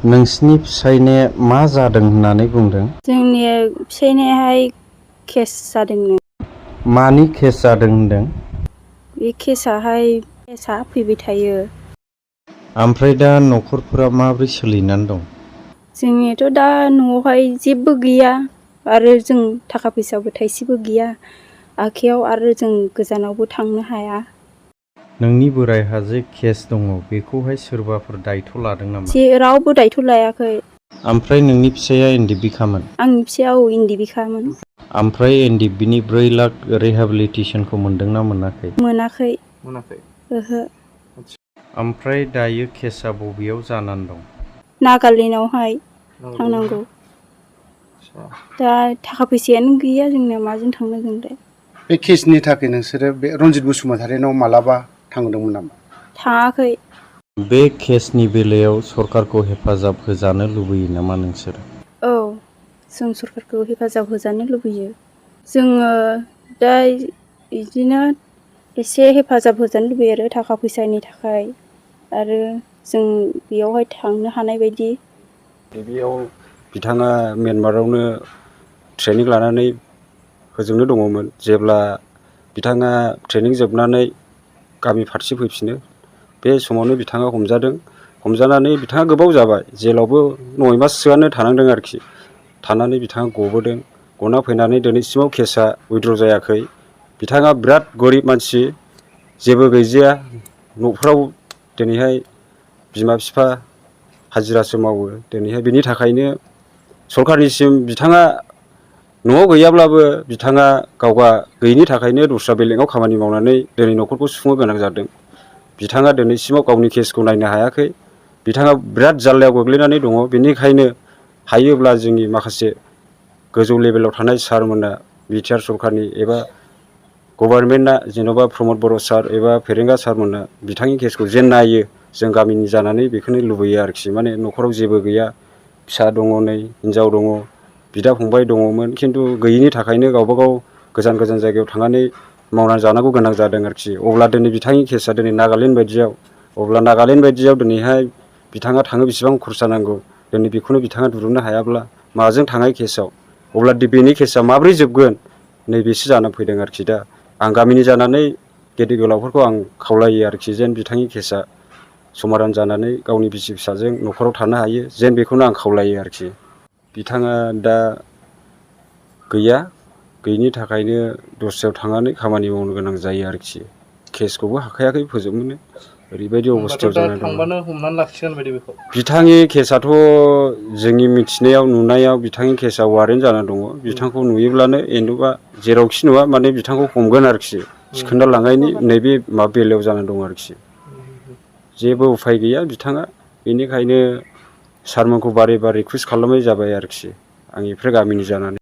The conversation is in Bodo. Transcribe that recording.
नोंसिनि फिसायने मा जादों होननानै बुंदों? जोंनि फिसायनाहाय केस जादोंनो। मानि केस जादों होनदों? बे केसा फैबाय थायो। ओमफ्राय दा न'खरफोरा माबोरै सोलिनानै दं? जोंनियाथ' दा न'आवहाय जेबो गैया आरो जों थाखा फैसाबो थाइसेबो गैया आखाइयाव आरो जों गोजानावबो थांनो हाया। नोंनि बोरायहा जे केस दङ बेखौहाय सोरबाफोर दायथ' लादों नामा? रावबो दायथ' लायाखै। ओमफ्राय नोंनि फिसाया एनडिबिखामोन? आंनि फिसाया एनडिबिखामोन। ओमफ्राय एनडिबिनि 4 लाख रिहेबिलिटेसनखौ मोनदोंना मोनाखै? मोनाखै। ओहो। ओमफ्राय दायो केसआ बबेयाव जानानै दं? नागालेण्डआवहाय थांनांगौ। दा थाखा फैसायानो गैया जोंनिया माजों थांनो जोंलाय। बे केसनि थाखाय नोंसोरो बे रनजित बसुमतारिनाव मालाबा थांदोंमोन नामा? थाङाखै। बे केसनि बेलायाव सरकारखौ हेफाजाब होजानो लुबैयो नामा नोंसोर? औ, जों सरकारखौ हेफाजाब होजानो लुबैयो। जोङो दा बिदिनो एसे हेफाजाब होजानो लुबैयो आरो थाखा फैसानि थाखाय आरो जों बेयावहाय थांनो हानाय बायदि। गिबियाव बिथाङा म्यानमारावनो ट्रेनिं लानानै होजोंनो दङमोन। जेब्ला बिथाङा ट्रेनिं जोबनानै गामि फारसे फैफिनो बे समावनो बिथाङा हमजानानै बिथाङा गोबाव जाबाय जेलावबो 9 माससोआनो थानांदों आरोखि। थानानै बिथाङा गबोदों। गना फैनानै दिनैसिमाव केसआ उइद्र' जायाखै। बिथाङा बिराद गरिब मानसि, जेबो गैजाया न'फ्राव दिनैहाय बिमा बिफा हाजिरासो मावो। दिनैहाय बिनि थाखायनो सरकारनिसिम बिथाङा न'आव गैयाब्लाबो बिथाङा गावगा गैयिनि थाखायनो दस्रा बेलेगाव खामानि मावनानै दिनै न'खरखौ सुफुंनो गोनां जादों। बिथाङा दिनैसिमाव गावनि केसखौ नायनो हायाखै। बिथाङा बिराद जाल्लायाव गोग्लैनानै दङ। बेनिखायनो हायोब्ला जोंनि माखासे गोजौ लेभेलाव थानाय सारमोना बिटिआर सरकारनि एबा गभर्नमेन्टआ जेन'बा प्रमद बर' सार एबा फेरेंगा सारमोना बिथांनि केसखौ जेन नायो जों गामिनि जानानै बेखौनो लुबैयो आरोखि। माने न'खराव जेबो गैया, फिसा दङ, नै हिनजाव दङ, बिदा फंबाय दङमोन खिन्थु गैयिनि थाखायनो गावबागाव गोजान गोजान जायगायाव थांनानै मावनानै जानांगौ गोनां जादों आरोखि। अब्ला दिनै बिथांनि केसआ दिनै नागालेण्ड बायदियाव, अब्ला नागालेण्ड बायदियाव दिनैहाय बिथाङा थाङो बेसेबां खरसा नांगौ, दिनै बेखौनो बिथाङा दिरुननो हायाब्ला माजों थाङो केसआव, अब्ला बेनि केसआ माब्रै जोबगोन नैबेसो जानानै फैदों आरोखि। दा आं गामिनि जानानै गेदेर गोलावफोरखौ आं खावलायो आरोखि जेन बिथांनि केसआ समाधान जानानै गावनि बिसि फिसाजों न'खराव थानो हायो जेन बेखौनो आं खावलायो आरोखि। बिथाङा दा गैया, गैयिनि थाखायनो दस्रायाव थांनानै खामानि मावनो गोनां जायो आरोखि। केसखौबो हाखायाखै फोजोबनोनो, ओरैबायदि अबस्थायाव जानानै दङ। हमनानै लाखिगोन बायदि बेखौ? बिथांनि केसआथ' जोंनि मिथिनायाव नुनायाव बिथांनि केसआ वारेन्ट जानानै दङ। बिथांखौ नुयोब्लानो जेन'बा जेरावखि नुवा माने बिथांखौ हमगोन आरोखि। थिखोना लांनायनि नैबे बेलायाव जानानै दं आरोखि। जेबो उफाय गैया बिथाङा। बेनिखायनो सारमोनखौ बारे बारे रिकुवेस्ट खालामनाय जाबाय आरोखि आंनिफ्राय गामिनि जानानै।